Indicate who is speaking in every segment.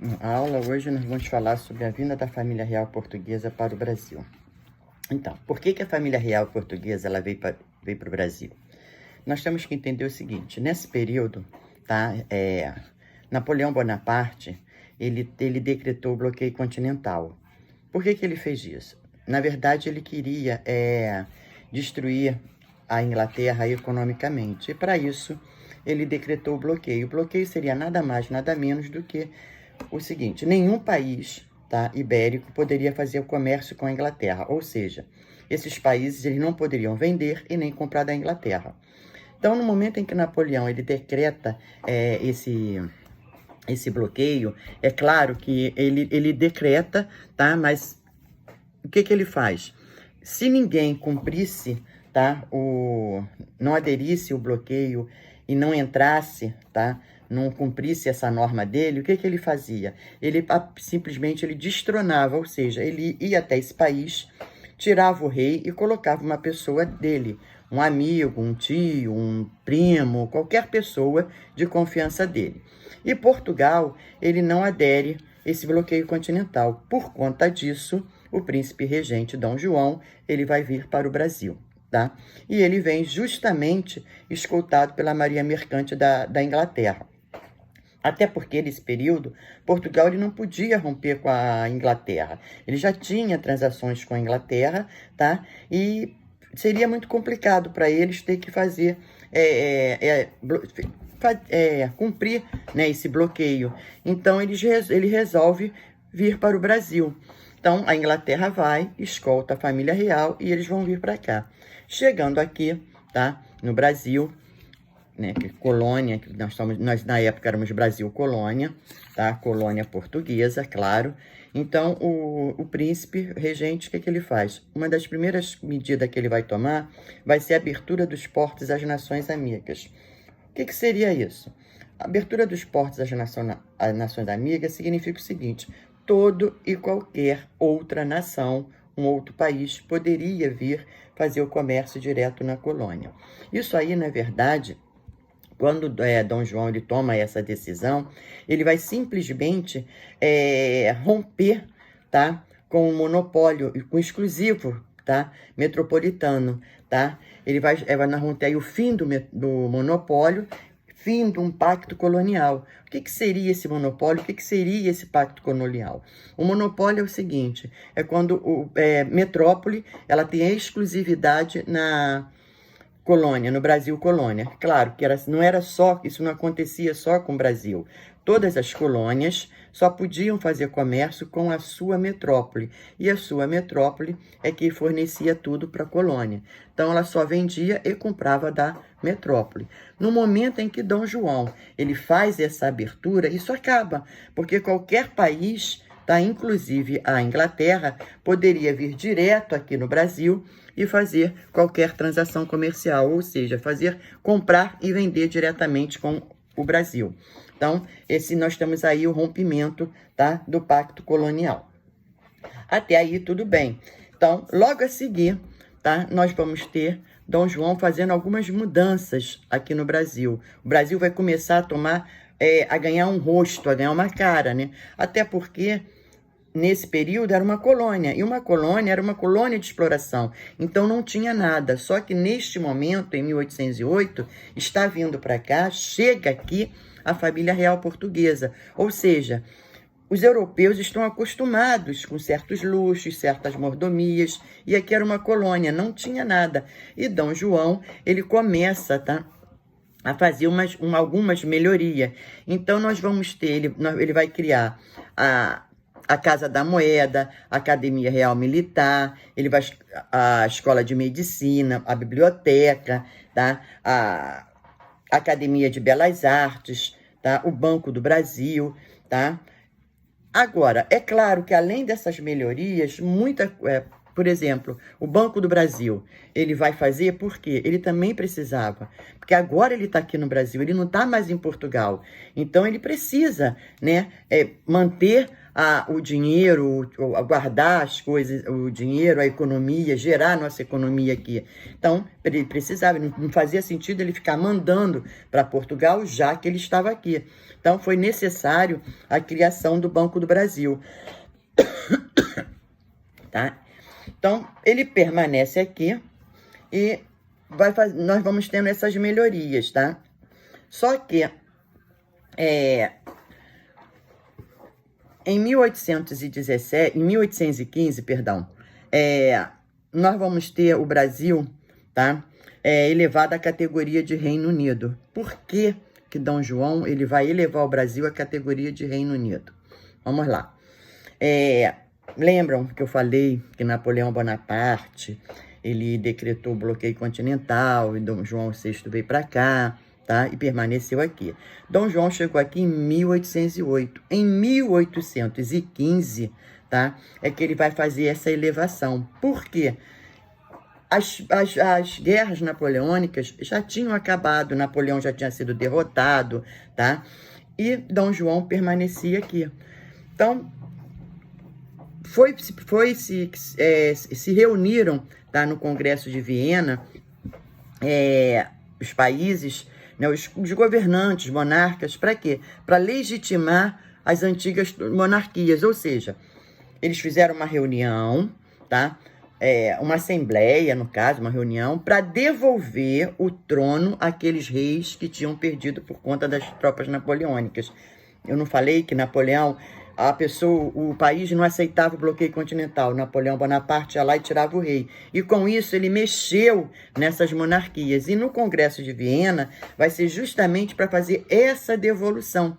Speaker 1: Na aula hoje nós vamos falar sobre a vinda da família real portuguesa para o Brasil. Então, por que a família real portuguesa ela veio para o Brasil? Nós temos que entender o seguinte: nesse período, tá, Napoleão Bonaparte ele decretou o bloqueio continental. Por que ele fez isso? Na verdade, ele queria destruir a Inglaterra economicamente, e para isso ele decretou o bloqueio. O bloqueio seria nada mais, nada menos do que o seguinte: nenhum país, tá, ibérico poderia fazer o comércio com a Inglaterra, ou seja, esses países eles não poderiam vender e nem comprar da Inglaterra. Então, no momento em que Napoleão ele decreta esse bloqueio, é claro que ele decreta, tá, mas o que ele faz? Se ninguém cumprisse, tá, não aderisse o bloqueio e não entrasse, tá, não cumprisse essa norma dele, o que ele fazia? Ele simplesmente destronava, ou seja, ele ia até esse país, tirava o rei e colocava uma pessoa dele, um amigo, um tio, um primo, qualquer pessoa de confiança dele. E Portugal, ele não adere esse bloqueio continental. Por conta disso, o príncipe regente Dom João, ele vai vir para o Brasil, tá? E ele vem justamente escoltado pela Marinha Mercante da Inglaterra. Até porque, nesse período, Portugal ele não podia romper com a Inglaterra. Ele já tinha transações com a Inglaterra, tá? E seria muito complicado para eles ter que fazer, cumprir, né, esse bloqueio. Então, ele resolve vir para o Brasil. Então, a Inglaterra vai, escolta a família real e eles vão vir para cá. Chegando aqui, tá, no Brasil, né, que colônia, que nós na época éramos Brasil colônia, tá, colônia portuguesa, claro. Então, o príncipe regente, o que ele faz? Uma das primeiras medidas que ele vai tomar vai ser a abertura dos portos às nações amigas. O que seria isso? A abertura dos portos às nações amigas significa o seguinte: todo e qualquer outra nação, um outro país, poderia vir fazer o comércio direto na colônia. Isso aí, na verdade, quando Dom João ele toma essa decisão, ele vai simplesmente romper, tá, com o monopólio, com o exclusivo, tá, metropolitano, tá? Ele vai ter aí o fim do monopólio, fim de um pacto colonial. O que seria esse monopólio? O que seria esse pacto colonial? O monopólio é o seguinte: é quando metrópole ela tem a exclusividade na colônia, no Brasil colônia. Claro que não era só, isso não acontecia só com o Brasil. Todas as colônias só podiam fazer comércio com a sua metrópole. E a sua metrópole é que fornecia tudo para a colônia. Então, ela só vendia e comprava da metrópole. No momento em que Dom João ele faz essa abertura, isso acaba, porque qualquer país, tá, inclusive a Inglaterra, poderia vir direto aqui no Brasil e fazer qualquer transação comercial, ou seja, comprar e vender diretamente com o Brasil. Então, nós temos aí o rompimento, tá, do pacto colonial. Até aí, tudo bem. Então, logo a seguir, tá, nós vamos ter Dom João fazendo algumas mudanças aqui no Brasil. O Brasil vai começar a ganhar um rosto, a ganhar uma cara, né? Até porque nesse período era uma colônia, e uma colônia era uma colônia de exploração, então não tinha nada. Só que neste momento, em 1808, está vindo para cá, chega aqui a família real portuguesa, ou seja, os europeus estão acostumados com certos luxos, certas mordomias, e aqui era uma colônia, não tinha nada. E Dom João, ele começa, tá, a fazer algumas melhorias. Então, nós vamos ter, ele vai criar a Casa da Moeda, a Academia Real Militar, a Escola de Medicina, a Biblioteca, tá? A Academia de Belas Artes, tá? O Banco do Brasil, tá? Agora, é claro que além dessas melhorias, por exemplo, o Banco do Brasil, ele vai fazer porque ele também precisava. Porque agora ele está aqui no Brasil, ele não está mais em Portugal. Então, ele precisa, né, manter o dinheiro, guardar as coisas, o dinheiro, a economia, gerar a nossa economia aqui. Então, ele precisava, não fazia sentido ele ficar mandando para Portugal, já que ele estava aqui. Então, foi necessário a criação do Banco do Brasil. Tá? Então, ele permanece aqui e nós vamos tendo essas melhorias, tá? Só que, em 1815, perdão, nós vamos ter o Brasil, tá? Elevado à categoria de Reino Unido. Por que que Dom João ele vai elevar o Brasil à categoria de Reino Unido? Vamos lá. Lembram que eu falei que Napoleão Bonaparte, ele decretou o bloqueio continental e Dom João VI veio para cá, tá? E permaneceu aqui. Dom João chegou aqui em 1808. Em 1815, tá? É que ele vai fazer essa elevação. Por quê? As guerras napoleônicas já tinham acabado, Napoleão já tinha sido derrotado, tá? E Dom João permanecia aqui. Então, se reuniram, tá, no Congresso de Viena, os países, né, os governantes, monarcas, para quê? Para legitimar as antigas monarquias, ou seja, eles fizeram uma reunião, tá? Uma assembleia, no caso, uma reunião, para devolver o trono àqueles reis que tinham perdido por conta das tropas napoleônicas. Eu não falei que Napoleão, o país não aceitava o bloqueio continental. Napoleão Bonaparte ia lá e tirava o rei. E com isso ele mexeu nessas monarquias. E no Congresso de Viena vai ser justamente para fazer essa devolução,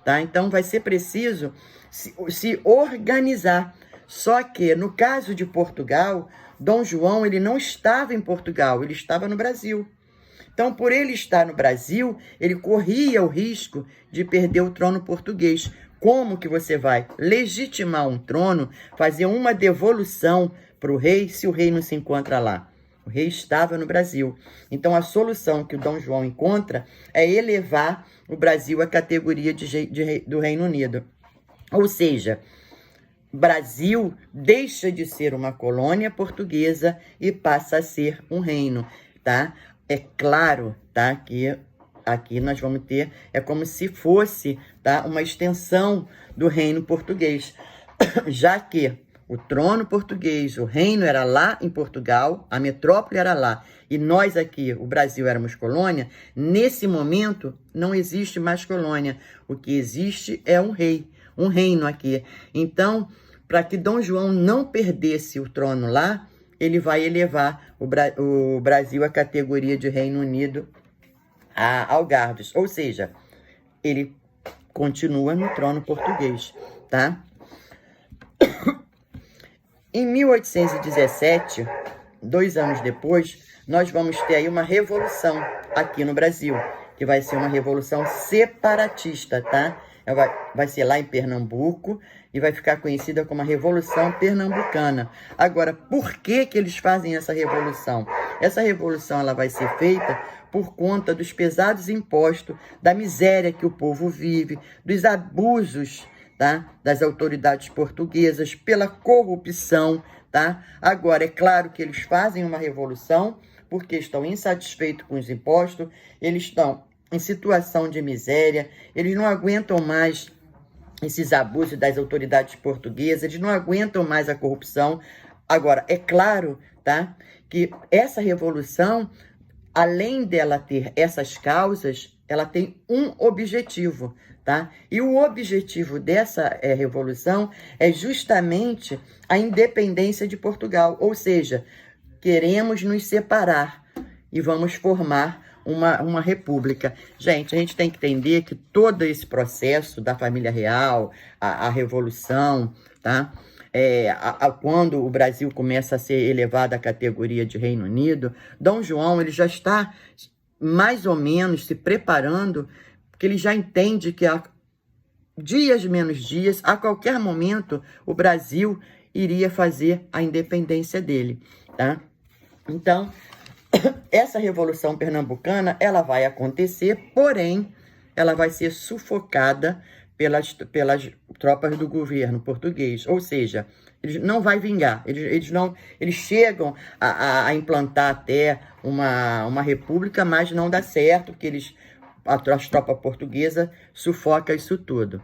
Speaker 1: tá? Então vai ser preciso se organizar. Só que no caso de Portugal, Dom João ele não estava em Portugal, ele estava no Brasil. Então, por ele estar no Brasil, ele corria o risco de perder o trono português. Como que você vai legitimar um trono, fazer uma devolução para o rei, se o rei não se encontra lá? O rei estava no Brasil. Então, a solução que o Dom João encontra é elevar o Brasil à categoria do Reino Unido. Ou seja, Brasil deixa de ser uma colônia portuguesa e passa a ser um reino, tá? É claro, tá, que aqui nós vamos ter, é como se fosse, tá, uma extensão do reino português, já que o trono português, o reino era lá em Portugal, a metrópole era lá, e nós aqui, o Brasil, éramos colônia. Nesse momento não existe mais colônia, o que existe é um rei, um reino aqui. Então, para que Dom João não perdesse o trono lá, ele vai elevar o Brasil à categoria de Reino Unido, a Algarves. Ou seja, ele continua no trono português, tá? Em 1817, 2 anos depois, nós vamos ter aí uma revolução aqui no Brasil, que vai ser uma revolução separatista, tá? Vai ser lá em Pernambuco e vai ficar conhecida como a Revolução Pernambucana. Agora, por que que eles fazem essa revolução? Essa revolução ela vai ser feita por conta dos pesados impostos, da miséria que o povo vive, dos abusos, tá, das autoridades portuguesas, pela corrupção, tá? Agora, é claro que eles fazem uma revolução porque estão insatisfeitos com os impostos, eles estão em situação de miséria, eles não aguentam mais esses abusos das autoridades portuguesas, eles não aguentam mais a corrupção. Agora, é claro, tá, que essa revolução, além dela ter essas causas, ela tem um objetivo, tá? E o objetivo dessa revolução é justamente a independência de Portugal, ou seja, queremos nos separar e vamos formar uma república. Gente, a gente tem que entender que todo esse processo da família real, a revolução, tá? Quando o Brasil começa a ser elevado à categoria de Reino Unido, Dom João ele já está mais ou menos se preparando, porque ele já entende que há dias menos dias, a qualquer momento, o Brasil iria fazer a independência dele, tá? Então, essa Revolução Pernambucana, ela vai acontecer, porém, ela vai ser sufocada pelas tropas do governo português, ou seja, eles não vai vingar, eles chegam a implantar até uma república, mas não dá certo, porque as tropas portuguesas sufocam isso tudo.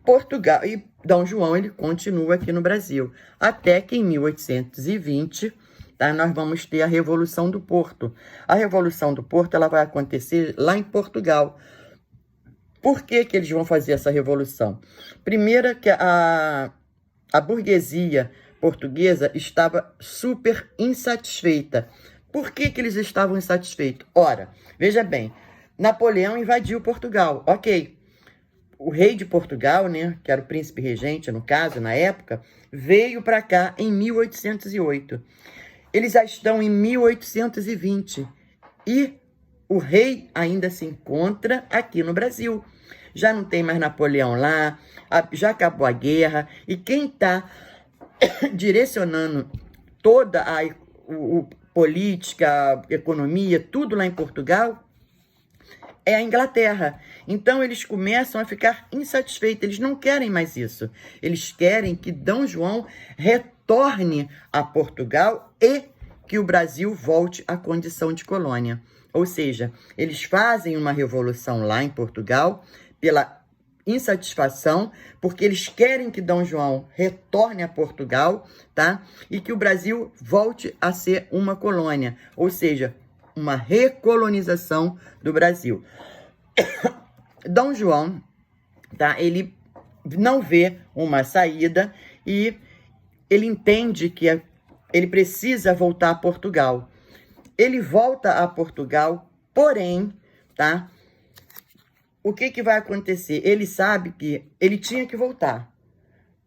Speaker 1: Portugal e Dom João, ele continua aqui no Brasil, até que em 1820, tá, nós vamos ter a Revolução do Porto. A Revolução do Porto, ela vai acontecer lá em Portugal. Por que que eles vão fazer essa revolução? Primeiro que a burguesia portuguesa estava super insatisfeita. Por que que eles estavam insatisfeitos? Ora, veja bem, Napoleão invadiu Portugal, ok. O rei de Portugal, né, que era o príncipe regente, no caso, na época, veio para cá em 1808. Eles já estão em 1820 e o rei ainda se encontra aqui no Brasil. Já não tem mais Napoleão lá, já acabou a guerra. E quem está direcionando toda a política, economia, tudo lá em Portugal, é a Inglaterra. Então, eles começam a ficar insatisfeitos. Eles não querem mais isso. Eles querem que Dom João retorne a Portugal e que o Brasil volte à condição de colônia. Ou seja, eles fazem uma revolução lá em Portugal pela insatisfação, porque eles querem que Dom João retorne a Portugal, tá? E que o Brasil volte a ser uma colônia, ou seja, uma recolonização do Brasil. Dom João, tá? Ele não vê uma saída e ele entende que ele precisa voltar a Portugal. Ele volta a Portugal, porém, tá? O que que vai acontecer? Ele sabe que ele tinha que voltar.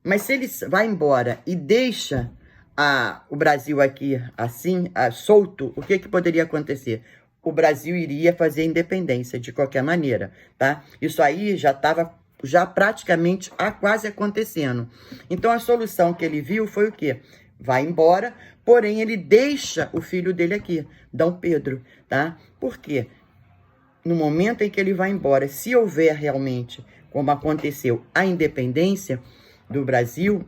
Speaker 1: Mas se ele vai embora e deixa o Brasil aqui assim, solto, o que que poderia acontecer? O Brasil iria fazer independência de qualquer maneira, tá? Isso aí já estava praticamente quase acontecendo. Então a solução que ele viu foi o quê? Vai embora, porém ele deixa o filho dele aqui, Dom Pedro, tá? Por quê? No momento em que ele vai embora, se houver realmente, como aconteceu, a independência do Brasil,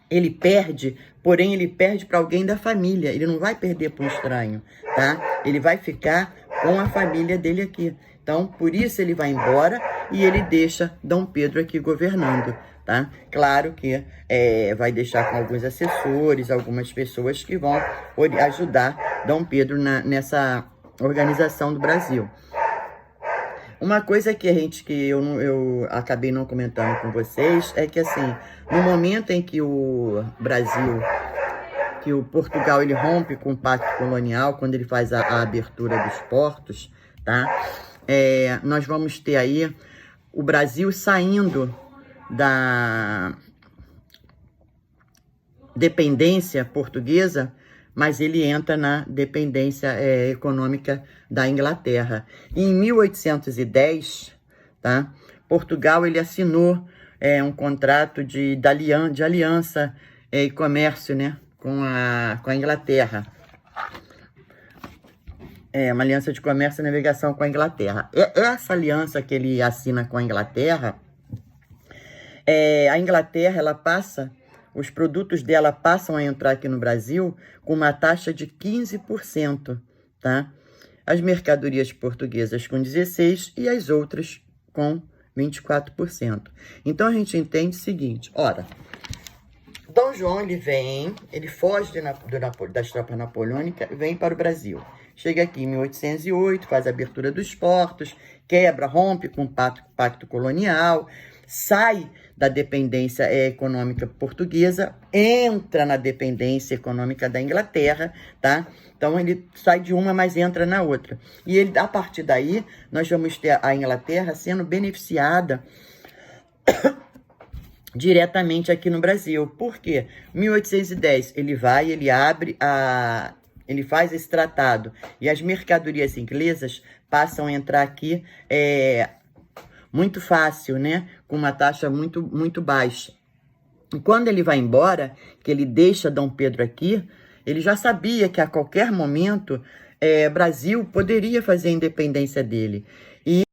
Speaker 1: ele perde, porém ele perde para alguém da família, ele não vai perder para um estranho, tá? Ele vai ficar com a família dele aqui. Então, por isso ele vai embora e ele deixa Dom Pedro aqui governando, tá? Claro que vai deixar com alguns assessores, algumas pessoas que vão ajudar Dom Pedro nessa organização do Brasil. Uma coisa que eu acabei não comentando com vocês é que, assim, no momento em que o Brasil, que o Portugal, ele rompe com o pacto colonial, quando ele faz a abertura dos portos, tá? Nós vamos ter aí o Brasil saindo da dependência portuguesa, mas ele entra na dependência econômica da Inglaterra. Em 1810, tá? Portugal ele assinou um contrato de aliança e comércio, né, com a Inglaterra. Uma aliança de comércio e navegação com a Inglaterra. Essa aliança que ele assina com a Inglaterra, a Inglaterra, os produtos dela passam a entrar aqui no Brasil com uma taxa de 15%, tá? As mercadorias portuguesas com 16% e as outras com 24%. Então, a gente entende o seguinte, ora, Dom João, ele foge das tropas napoleônicas, vem para o Brasil. Chega aqui em 1808, faz a abertura dos portos, rompe com o pacto colonial, sai da dependência econômica portuguesa, entra na dependência econômica da Inglaterra, tá? Então, ele sai de uma, mas entra na outra. E a partir daí, nós vamos ter a Inglaterra sendo beneficiada diretamente aqui no Brasil. Por quê? 1810, ele faz esse tratado e as mercadorias inglesas passam a entrar aqui muito fácil, né? Com uma taxa muito, muito baixa. E quando ele vai embora, que ele deixa Dom Pedro aqui, ele já sabia que a qualquer momento Brasil poderia fazer a independência dele.